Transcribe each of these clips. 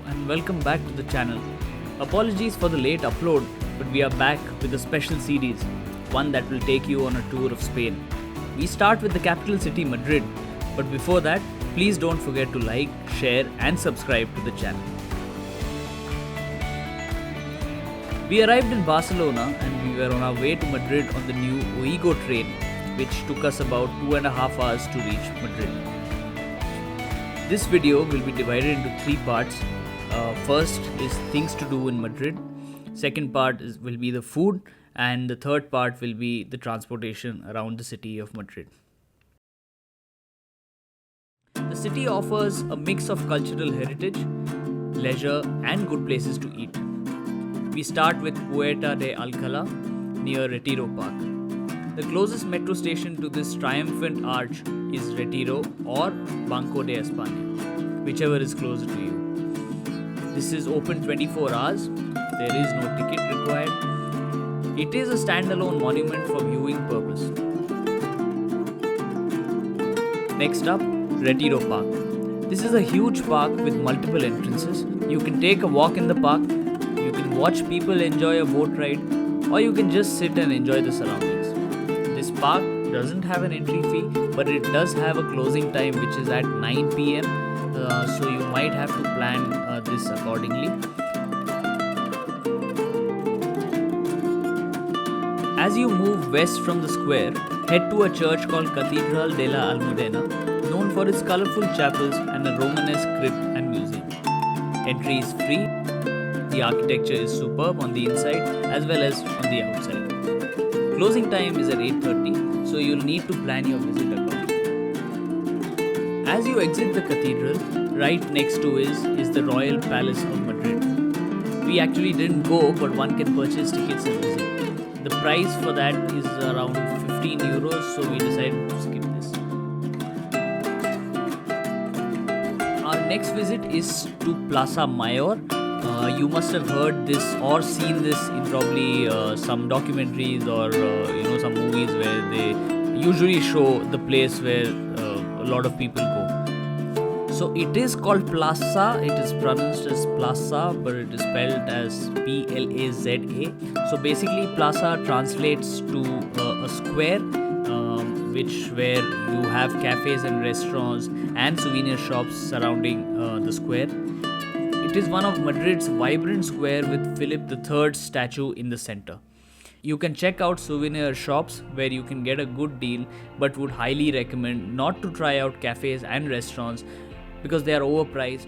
and welcome back to the channel. Apologies for the late upload, but we are back with a special series, one that will take you on a tour of Spain. We start with the capital city Madrid, but before that, please don't forget to like, share and subscribe to the channel. We arrived in Barcelona and we were on our way to Madrid on the new Ouigo train, which took us about 2.5 hours to reach Madrid. This video will be divided into 3 parts. First is things to do in Madrid. Second part will be the food, and the third part will be the transportation around the city of Madrid. The city offers a mix of cultural heritage, leisure and good places to eat. We start with Puerta De Alcala near Retiro Park. The closest metro station to this triumphant arch is Retiro or Banco de Espana, whichever is closer to you. This is open 24 hours. There is no ticket required. It is a standalone monument for viewing purpose. Next up, Retiro Park. This is a huge park with multiple entrances. You can take a walk in the park, you can watch people enjoy a boat ride, or you can just sit and enjoy the surroundings. This park doesn't have an entry fee, but it does have a closing time which is at 9 p.m. So you might have to plan this accordingly. As you move west from the square, head to a church called Catedral de la Almudena, known for its colorful chapels and a Romanesque crypt and museum. Entry is free. The architecture is superb on the inside as well as on the outside. Closing time is at 8:30, so you'll need to plan your visit accordingly. As you exit the cathedral, right next to is the Royal Palace of Madrid. We actually didn't go, but one can purchase tickets and visit. The price for that is around 15 euros, so we decided to skip this. Our next visit is to Plaza Mayor. You must have heard this or seen this in probably some documentaries or some movies where they usually show the place where a lot of people go. So it is called Plaza. It is pronounced as Plaza, but it is spelled as Plaza. So basically, Plaza translates to a square, where you have cafes and restaurants and souvenir shops surrounding the square. It is one of Madrid's vibrant square with Philip III's statue in the center. You can check out souvenir shops where you can get a good deal, but would highly recommend not to try out cafes and restaurants because they are overpriced.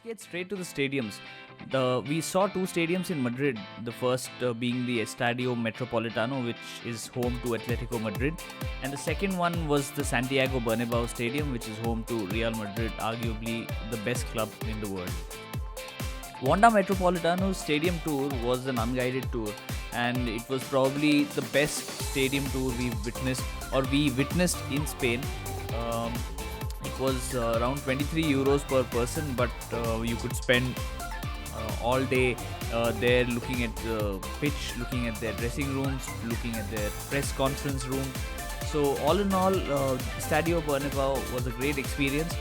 Get straight to the stadiums. We saw 2 stadiums in Madrid. The first being the Estadio Metropolitano, which is home to Atletico Madrid, and the second one was the Santiago Bernabeu Stadium, which is home to Real Madrid, arguably the best club in the world. Wanda Metropolitano's stadium tour was an unguided tour, and it was probably the best stadium tour we witnessed in Spain. It was around 23 euros per person, but you could spend all day there looking at the pitch, looking at their dressing rooms, looking at their press conference room. So all in all, Estadio Bernabeu was a great experience.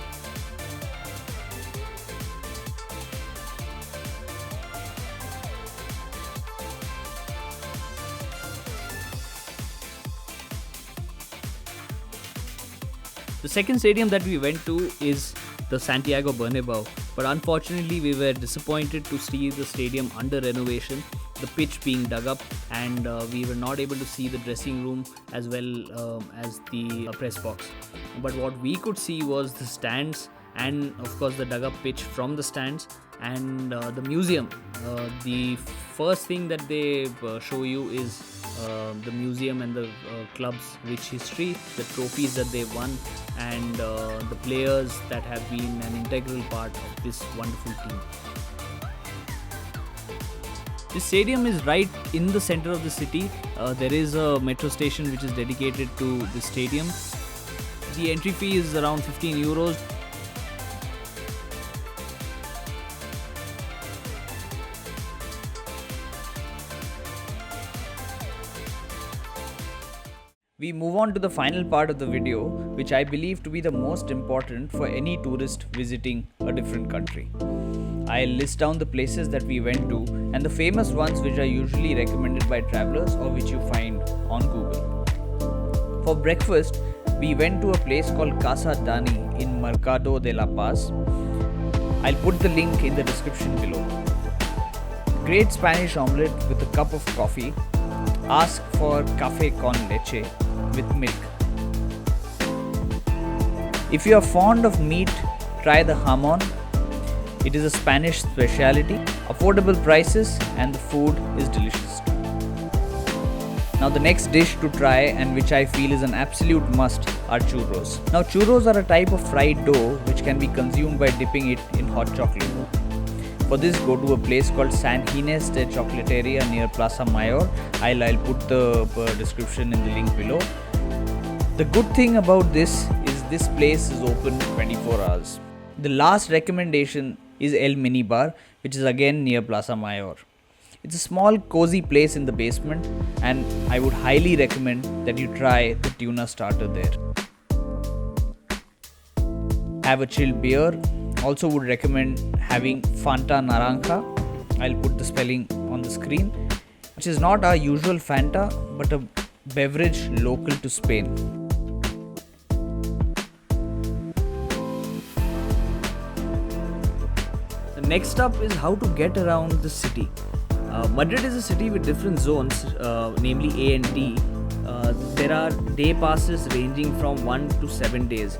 The second stadium that we went to is the Santiago Bernabeu, but unfortunately we were disappointed to see the stadium under renovation, the pitch being dug up, and we were not able to see the dressing room as well as the press box. But what we could see was the stands and of course the dug up pitch from the stands and the museum. The first thing that they show you is the museum and the club's rich history, the trophies that they won, and the players that have been an integral part of this wonderful team. The stadium is right in the center of the city. There is a metro station which is dedicated to the stadium. The entry fee is around 15 euros. We move on to the final part of the video, which I believe to be the most important for any tourist visiting a different country. I'll list down the places that we went to and the famous ones which are usually recommended by travelers or which you find on Google. For breakfast, we went to a place called Casa Dani in Mercado de la Paz. I'll put the link in the description below. Great Spanish omelette with a cup of coffee. Ask for café con leche with milk. If you are fond of meat, try the jamon. It is a Spanish specialty, affordable prices, and the food is delicious. Now the next dish to try, and which I feel is an absolute must, are churros. Now churros are a type of fried dough which can be consumed by dipping it in hot chocolate. For this, go to a place called San Ginés de Chocolateria near Plaza Mayor. I'll put the description in the link below. The good thing about this is this place is open 24 hours. The last recommendation is El Minibar, which is again near Plaza Mayor. It's a small cozy place in the basement, and I would highly recommend that you try the tuna starter there. Have a chilled beer. Also would recommend having Fanta Naranja. I'll put the spelling on the screen, which is not our usual Fanta but a beverage local to Spain. The next up is how to get around the city. Madrid is a city with different zones, namely A and D. There are day passes ranging from 1 to 7 days.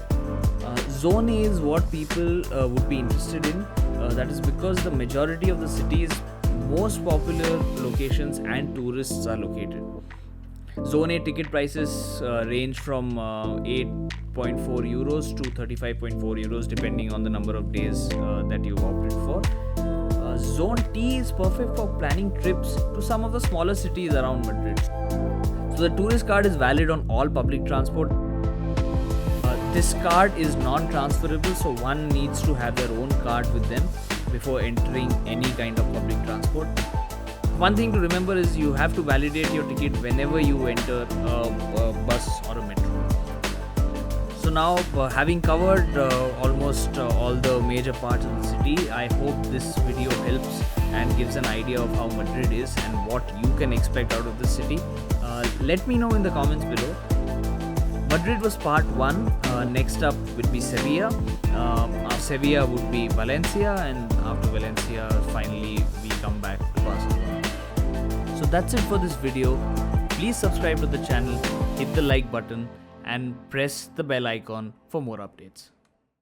Zone A is what people would be interested in. That is because the majority of the city's most popular locations and tourists are located. Zone A ticket prices range from 8.4 euros to 35.4 euros depending on the number of days that you've opted for. Zone T is perfect for planning trips to some of the smaller cities around Madrid. So the tourist card is valid on all public transport. This card is non-transferable, so one needs to have their own card with them before entering any kind of public transport. One thing to remember is you have to validate your ticket whenever you enter a bus or a metro. So now, having covered almost all the major parts of the city, I hope this video helps and gives an idea of how Madrid is and what you can expect out of the city. Let me know in the comments below. Madrid was part 1. Next up would be Sevilla. After Sevilla would be Valencia, and after Valencia, finally we come back to Barcelona. So that's it for this video. Please subscribe to the channel, hit the like button, and press the bell icon for more updates.